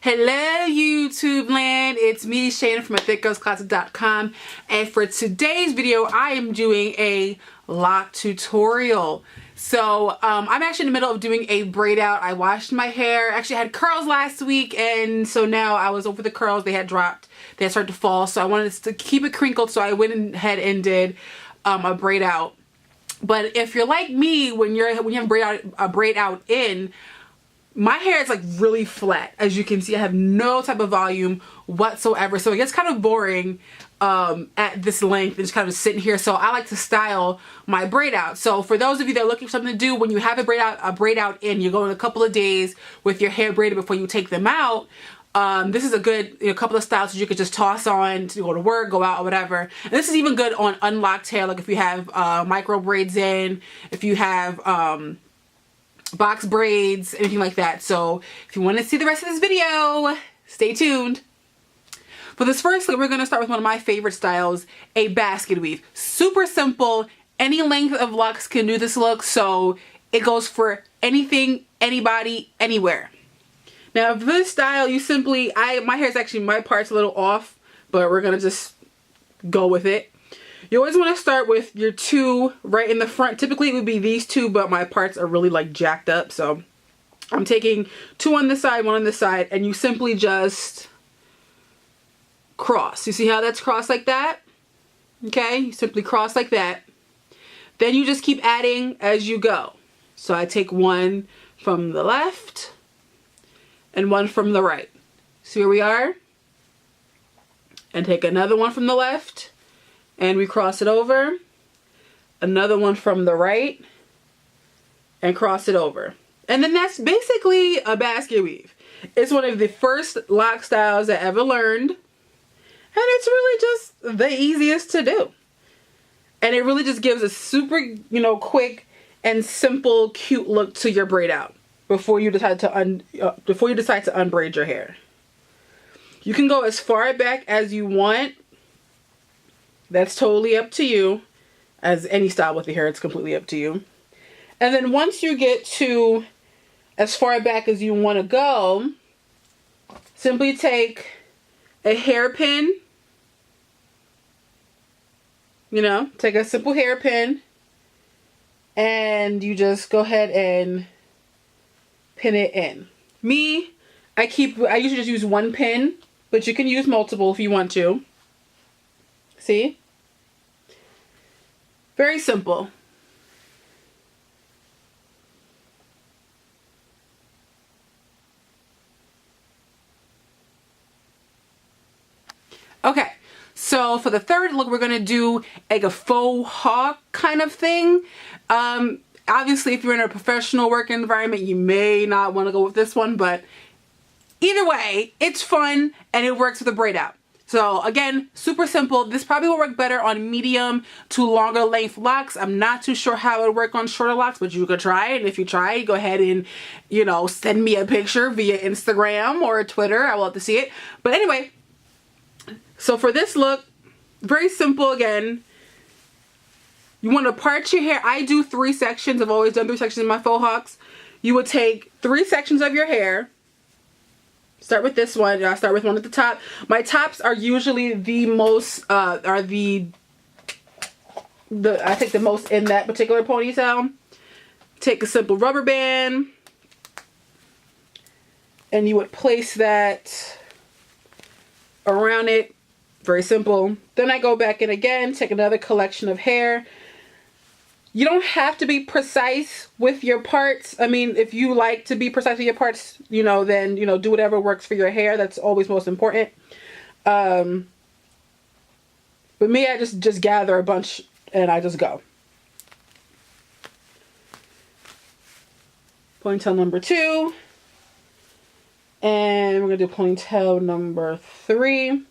Hello YouTube land, it's me Shayna from thickgirlscloset.com, and for today's video I am doing a lock tutorial. So I'm actually in the middle of doing a braid out. I washed my hair, actually I had curls last week, and so now I was over the curls. They had dropped, they had started to fall, so I wanted to keep it crinkled, so I went ahead and did a braid out. But if you're like me, when you have a braid out in, my hair is like really flat. As you can see, I have no type of volume whatsoever, so it gets kind of boring at this length and just kind of sitting here. So I like to style my braid out. So for those of you that are looking for something to do when you have a braid out in, you're going a couple of days with your hair braided before you take them out. This is a good couple of styles that you could just toss on to go to work, go out, or whatever. And this is even good on unlocked hair, like if you have micro braids in, if you have box braids, anything like that. So if you want to see the rest of this video, stay tuned. For this first look, we're going to start with one of my favorite styles, a basket weave. Super simple. Any length of locks can do this look, so it goes for anything, anybody, anywhere. Now for this style, you simply, my hair is actually, my part's a little off, but we're going to just go with it. You always want to start with your two right in the front. Typically it would be these two, but my parts are really like jacked up. So I'm taking two on this side, one on this side, and you simply just cross. You see how that's crossed like that? Okay, you simply cross like that. Then you just keep adding as you go. So I take one from the left and one from the right. See where we are? And take another one from the left. And we cross it over, another one from the right, and cross it over. And then that's basically a basket weave. It's one of the first lock styles I ever learned, and it's really just the easiest to do. And it really just gives a super, quick and simple, cute look to your braid out before you decide to unbraid your hair. You can go as far back as you want. That's totally up to you. As any style with your hair, it's completely up to you. And then once you get to as far back as you want to go, simply take a hairpin. Take a simple hairpin, and you just go ahead and pin it in. I usually just use one pin, but you can use multiple if you want to. See? Very simple. Okay, so for the third look, we're going to do like a faux hawk kind of thing. Obviously, if you're in a professional work environment, you may not want to go with this one, but either way, it's fun and it works with a braid out. So again, super simple. This probably will work better on medium to longer length locks. I'm not too sure how it would work on shorter locks, but you could try it. And if you try it, go ahead and, send me a picture via Instagram or Twitter. I will have to see it. But anyway, so for this look, very simple again. You want to part your hair. I do 3 sections. I've always done 3 sections in my faux hawks. You would take 3 sections of your hair. Start with this one. I'll start with one at the top. My tops are usually the most, I think the most in that particular ponytail. Take a simple rubber band, and you would place that around it. Very simple. Then I go back in again, take another collection of hair. You don't have to be precise with your parts. I mean, if you like to be precise with your parts, then, do whatever works for your hair. That's always most important. But me, I just gather a bunch and I just go. Ponytail number 2. And we're going to do ponytail number 3.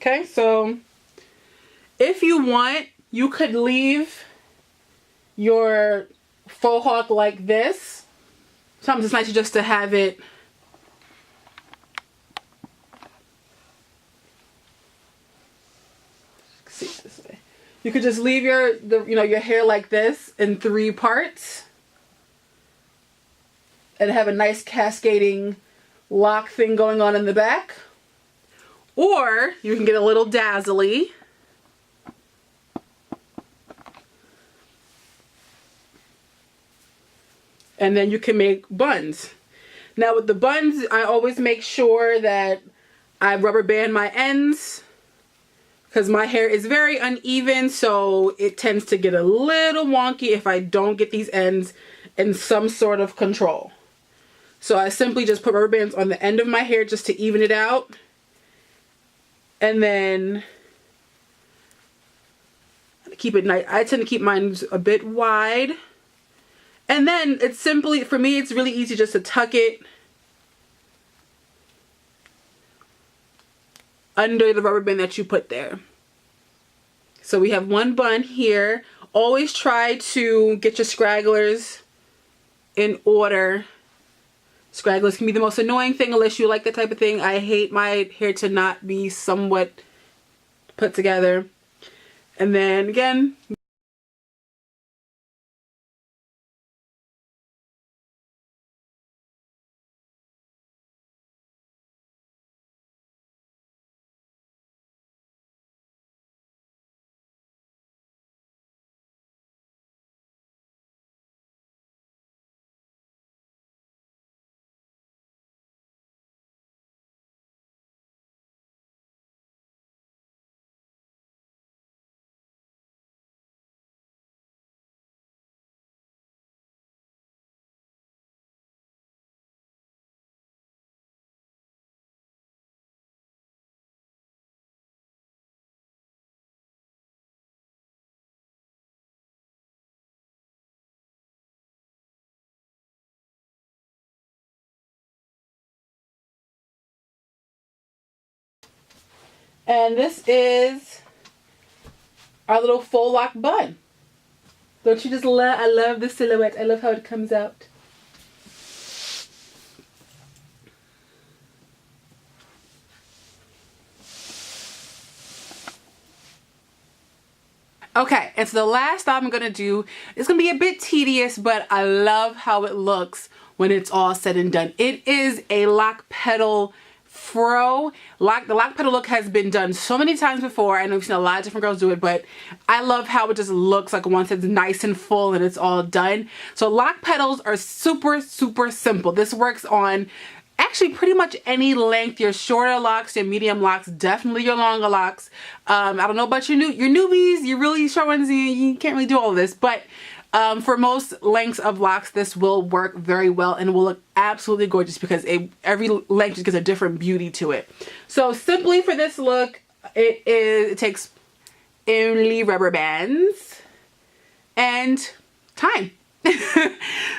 Okay, so if you want, you could leave your faux hawk like this. Sometimes it's nice just to have it see this way. You could just leave your hair like this in 3 parts and have a nice cascading lock thing going on in the back. Or you can get a little dazzly. And then you can make buns. Now with the buns, I always make sure that I rubber band my ends because my hair is very uneven, so it tends to get a little wonky if I don't get these ends in some sort of control. So I simply just put rubber bands on the end of my hair just to even it out. And then keep it nice. I tend to keep mine a bit wide. And then it's simply, for me, it's really easy just to tuck it under the rubber band that you put there. So we have one bun here. Always try to get your scragglers in order. Scragglers can be the most annoying thing unless you like that type of thing. I hate my hair to not be somewhat put together. And then again, and this is our little faux lock bun. Don't you just love, I love the silhouette. I love how it comes out. Okay, and so the last style I'm gonna do is gonna be a bit tedious, but I love how it looks when it's all said and done. It is a lock petal fro. The lock petal look has been done so many times before. I know we've seen a lot of different girls do it, but I love how it just looks like once it's nice and full and it's all done. So lock petals are super, super simple. This works on actually pretty much any length. Your shorter locks, your medium locks, definitely your longer locks. I don't know about your newbies, your really short ones, you can't really do all of this, but for most lengths of locks, this will work very well and will look absolutely gorgeous because every length just gives a different beauty to it. So simply for this look, it takes only rubber bands and time.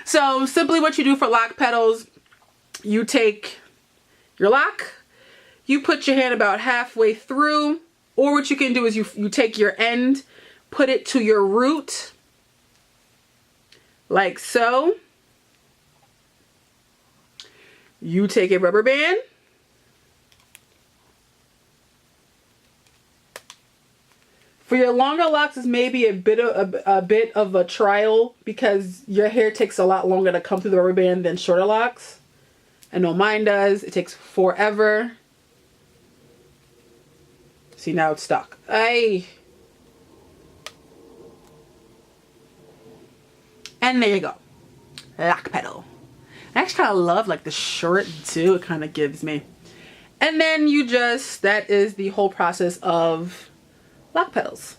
So simply what you do for lock petals, you take your lock, you put your hand about halfway through, or what you can do is you take your end, put it to your root, like so. You take a rubber band, for your longer locks is maybe a bit of a trial because your hair takes a lot longer to come through the rubber band than shorter locks. I know mine does. It takes forever. See, now it's stuck. And there you go. Lock petal. I actually kind of love like the short too. It kind of gives me. And then that is the whole process of lock petals.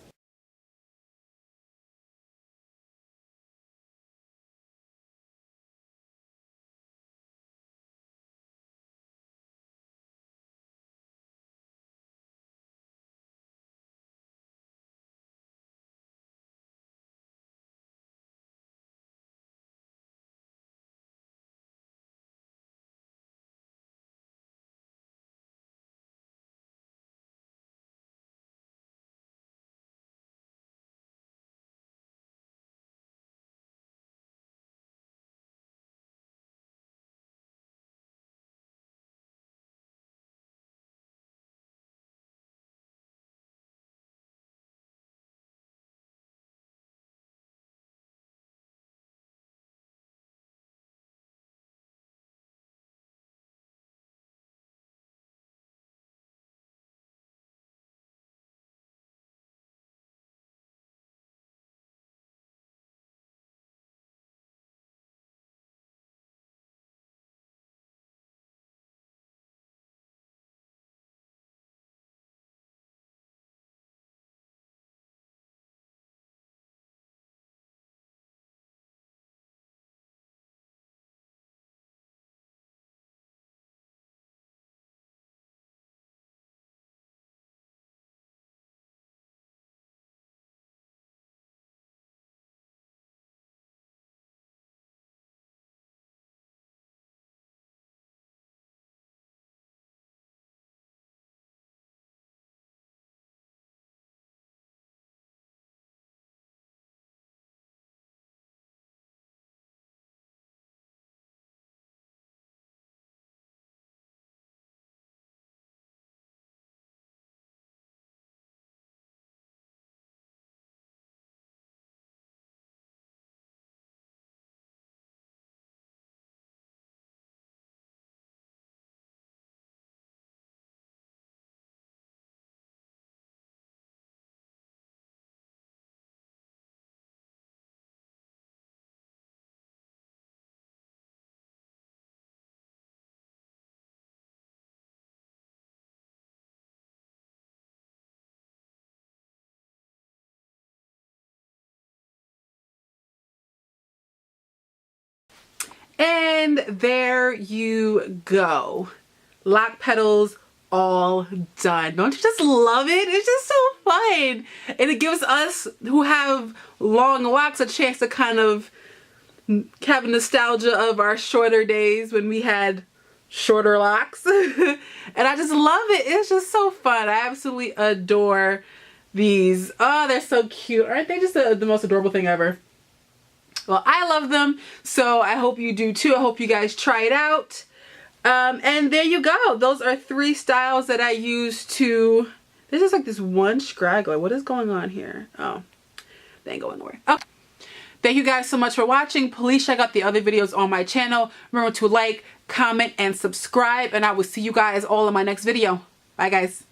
And there you go. Lock petals all done. Don't you just love it? It's just so fun. And it gives us who have long locks a chance to kind of have nostalgia of our shorter days when we had shorter locks. And I just love it. It's just so fun. I absolutely adore these. Oh, they're so cute. Aren't they just the most adorable thing ever? Well, I love them, so I hope you do too. I hope you guys try it out. And there you go. Those are 3 styles that I use to... There's just like this one straggler. What is going on here? Oh, they ain't going nowhere. Oh. Thank you guys so much for watching. Please check out the other videos on my channel. Remember to like, comment, and subscribe. And I will see you guys all in my next video. Bye, guys.